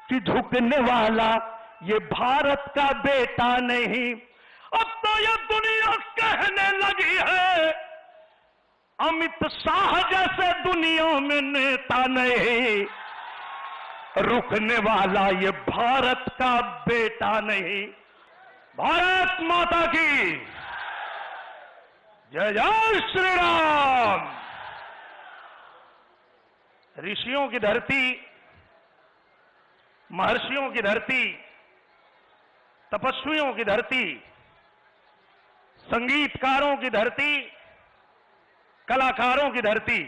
कि झुकने वाला ये भारत का बेटा नहीं। अब तो ये दुनिया कहने लगी है अमित शाह जैसे दुनिया में नेता नहीं। रुकने वाला ये भारत का बेटा नहीं। भारत माता की जय जय श्री राम। ऋषियों की धरती, महर्षियों की धरती, तपस्वियों की धरती, संगीतकारों की धरती, कलाकारों की धरती,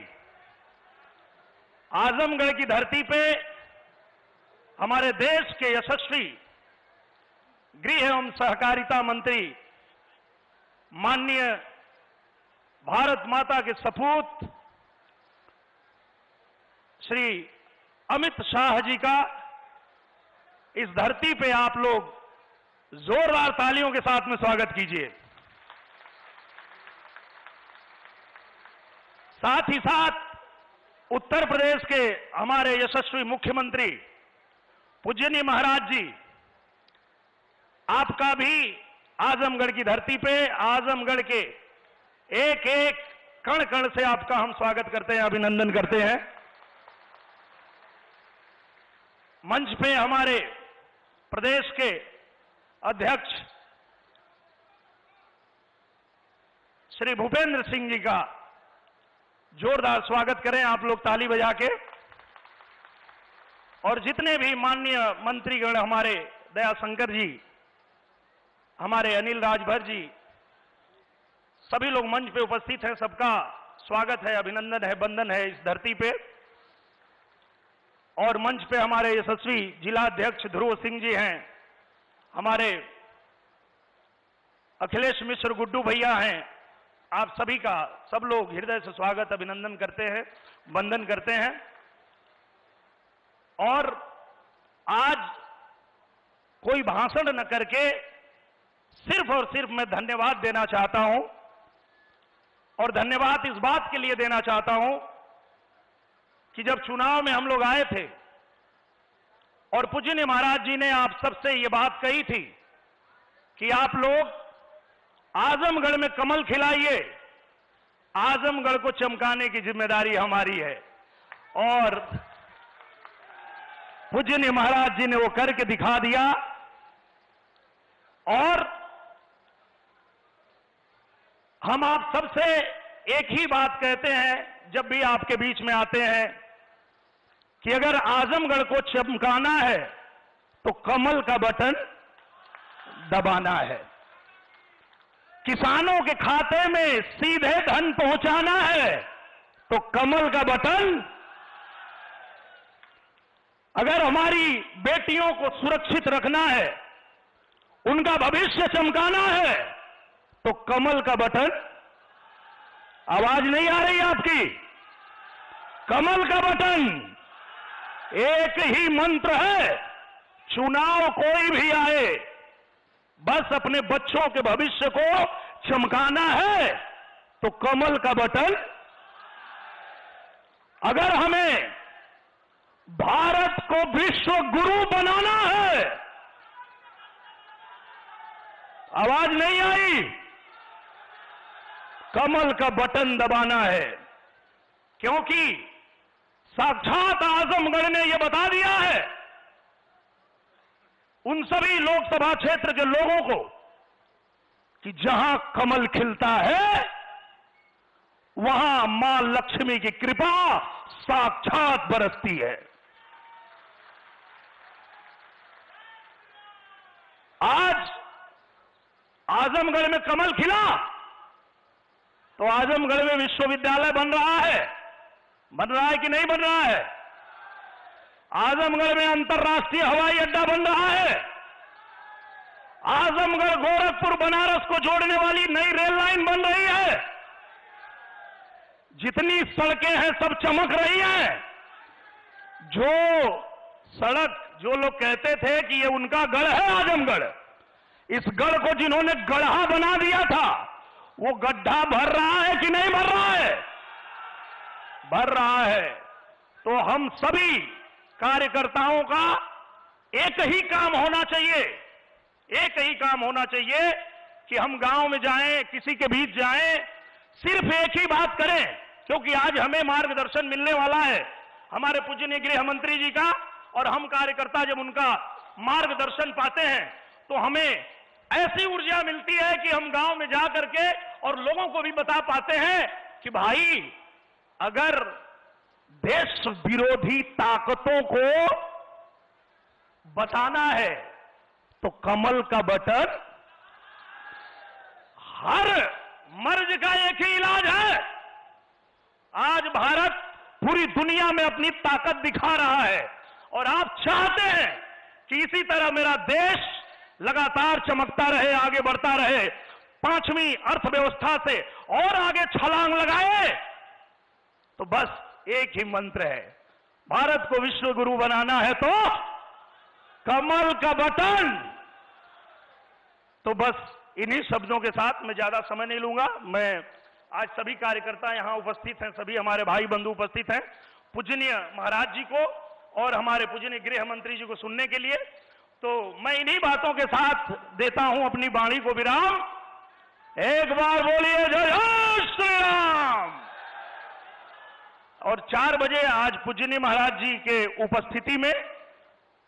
आजमगढ़ की धरती पे हमारे देश के यशस्वी गृह एवं सहकारिता मंत्री माननीय भारत माता के सपूत श्री अमित शाह जी का इस धरती पे आप लोग जोरदार तालियों के साथ में स्वागत कीजिए। साथ ही साथ उत्तर प्रदेश के हमारे यशस्वी मुख्यमंत्री पूज्यनीय महाराज जी, आपका भी आजमगढ़ की धरती पे, आजमगढ़ के एक एक कण कण से आपका हम स्वागत करते हैं, अभिनंदन करते हैं। मंच पे हमारे प्रदेश के अध्यक्ष श्री भूपेंद्र सिंह जी का जोरदार स्वागत करें आप लोग ताली बजा के। और जितने भी माननीय मंत्रीगण, हमारे दयाशंकर जी, हमारे अनिल राजभर जी, सभी लोग मंच पे उपस्थित हैं, सबका स्वागत है, अभिनंदन है, वंदन है इस धरती पे। और मंच पे हमारे यशस्वी जिला अध्यक्ष ध्रुव सिंह जी हैं, हमारे अखिलेश मिश्र गुड्डू भैया हैं, आप सभी का सब लोग हृदय से स्वागत, अभिनंदन करते हैं, वंदन करते हैं। और आज कोई भाषण न करके सिर्फ और सिर्फ मैं धन्यवाद देना चाहता हूं। और धन्यवाद इस बात के लिए देना चाहता हूं कि जब चुनाव में हम लोग आए थे और पूज्यनीय महाराज जी ने आप सबसे ये बात कही थी कि आप लोग आजमगढ़ में कमल खिलाइए, आजमगढ़ को चमकाने की जिम्मेदारी हमारी है। और पूज्यनीय महाराज जी ने वो करके दिखा दिया। और हम आप सबसे एक ही बात कहते हैं जब भी आपके बीच में आते हैं कि अगर आजमगढ़ को चमकाना है तो कमल का बटन दबाना है, किसानों के खाते में सीधे धन पहुंचाना है तो कमल का बटन, अगर हमारी बेटियों को सुरक्षित रखना है, उनका भविष्य चमकाना है तो कमल का बटन। आवाज नहीं आ रही आपकी? कमल का बटन। एक ही मंत्र है, चुनाव कोई भी आए, बस अपने बच्चों के भविष्य को चमकाना है तो कमल का बटन। अगर हमें भारत को विश्व गुरु बनाना है, आवाज नहीं आई? कमल का बटन दबाना है, क्योंकि साक्षात आजमगढ़ ने यह बता दिया है उन सभी लोकसभा क्षेत्र के लोगों को कि जहां कमल खिलता है वहां मां लक्ष्मी की कृपा साक्षात बरसती है। आज आजमगढ़ में कमल खिला तो आजमगढ़ में विश्वविद्यालय बन रहा है कि नहीं बन रहा है? आजमगढ़ में अंतर्राष्ट्रीय हवाई अड्डा बन रहा है। आजमगढ़ गोरखपुर बनारस को जोड़ने वाली नई रेल लाइन बन रही है। जितनी सड़कें हैं सब चमक रही हैं। जो सड़क, जो लोग कहते थे कि ये उनका गढ़ है आजमगढ़, इस गढ़ को जिन्होंने गड्ढा बना दिया था, वो गड्ढा भर रहा है कि नहीं भर रहा है? भर रहा है। तो हम सभी कार्यकर्ताओं का एक ही काम होना चाहिए, एक ही काम होना चाहिए कि हम गांव में जाएं, किसी के बीच जाएं, सिर्फ एक ही बात करें, क्योंकि आज हमें मार्गदर्शन मिलने वाला है हमारे पूजनीय गृह मंत्री जी का, और हम कार्यकर्ता जब उनका मार्गदर्शन पाते हैं तो हमें ऐसी ऊर्जा मिलती है कि हम गांव में जा करके और लोगों को भी बता पाते हैं कि भाई अगर देश विरोधी ताकतों को बचाना है तो कमल का बटन, हर मर्ज का एक ही इलाज है। आज भारत पूरी दुनिया में अपनी ताकत दिखा रहा है और आप चाहते हैं कि इसी तरह मेरा देश लगातार चमकता रहे, आगे बढ़ता रहे, 5वीं अर्थव्यवस्था से और आगे छलांग लगाए, तो बस एक ही मंत्र है, भारत को विश्व गुरु बनाना है तो कमल का बटन। तो बस इन्हीं शब्दों के साथ मैं ज्यादा समय नहीं लूंगा। मैं आज सभी कार्यकर्ता यहां उपस्थित हैं, सभी हमारे भाई बंधु उपस्थित हैं पूजनीय महाराज जी को और हमारे पूजनीय गृह मंत्री जी को सुनने के लिए। तो मैं इन्हीं बातों के साथ देता हूं अपनी वाणी को विराम। एक बार बोलिए जय श्री राम। और 4 बजे आज पूजनीय महाराज जी के उपस्थिति में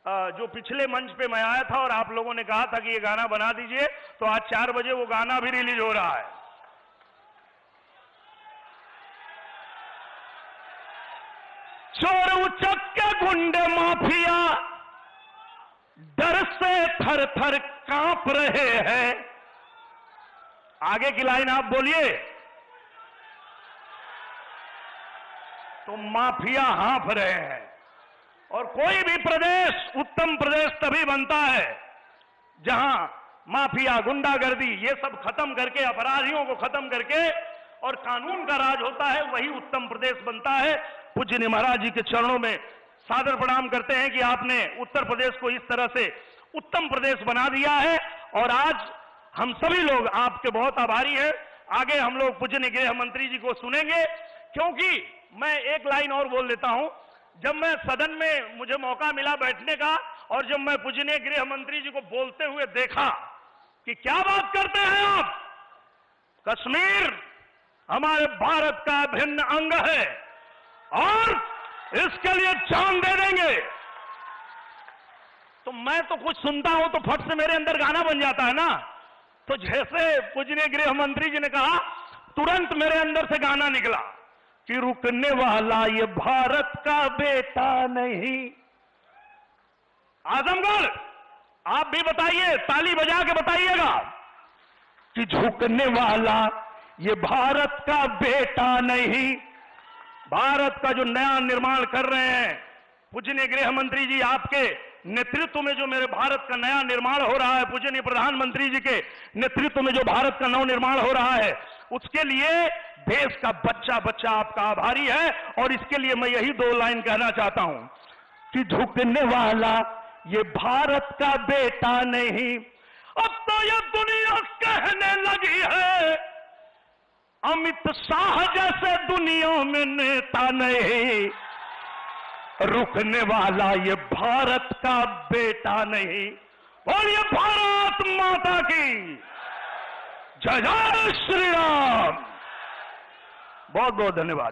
जो पिछले मंच पे मैं आया था और आप लोगों ने कहा था कि ये गाना बना दीजिए, तो आज 4 बजे वो गाना भी रिलीज हो रहा है। चोर उचक्के गुंडे माफिया डर से थर थर कांप रहे हैं। आगे की लाइन आप बोलिए। तो माफिया हाँफ रहे हैं। और कोई भी प्रदेश उत्तम प्रदेश तभी बनता है जहां माफिया, गुंडागर्दी ये सब खत्म करके, अपराधियों को खत्म करके और कानून का राज होता है, वही उत्तम प्रदेश बनता है। पूज्य महाराज जी के चरणों में सादर प्रणाम करते हैं कि आपने उत्तर प्रदेश को इस तरह से उत्तम प्रदेश बना दिया है और आज हम सभी लोग आपके बहुत आभारी हैं। आगे हम लोग पूज्य गृह मंत्री जी को सुनेंगे, क्योंकि मैं एक लाइन और बोल देता हूं। जब मैं सदन में मुझे मौका मिला बैठने का और जब मैं पूजनीय गृह मंत्री जी को बोलते हुए देखा कि क्या बात करते हैं आप, कश्मीर हमारे भारत का अभिन्न अंग है और इसके लिए जान दे देंगे, तो मैं तो कुछ सुनता हूं तो फट से मेरे अंदर गाना बन जाता है ना। तो जैसे पूजनीय गृह मंत्री जी ने कहा, तुरंत मेरे अंदर से गाना निकला कि रुकने वाला ये भारत का बेटा नहीं। आजमगढ़ आप भी बताइए, ताली बजा के बताइएगा कि झुकने वाला ये भारत का बेटा नहीं। भारत का जो नया निर्माण कर रहे हैं पूजनीय गृह मंत्री जी, आपके नेतृत्व में जो मेरे भारत का नया निर्माण हो रहा है, पूजनीय प्रधानमंत्री जी के नेतृत्व में जो भारत का नव निर्माण हो रहा है, उसके लिए देश का बच्चा बच्चा आपका आभारी है। और इसके लिए मैं यही 2 लाइन कहना चाहता हूं कि झुकने वाला ये भारत का बेटा नहीं। अब तो ये दुनिया कहने लगी है अमित शाह जैसे दुनिया में नेता नहीं। रुकने वाला ये भारत का बेटा नहीं। बोलिए भारत माता की जय। जय श्री राम। बहुत बहुत धन्यवाद।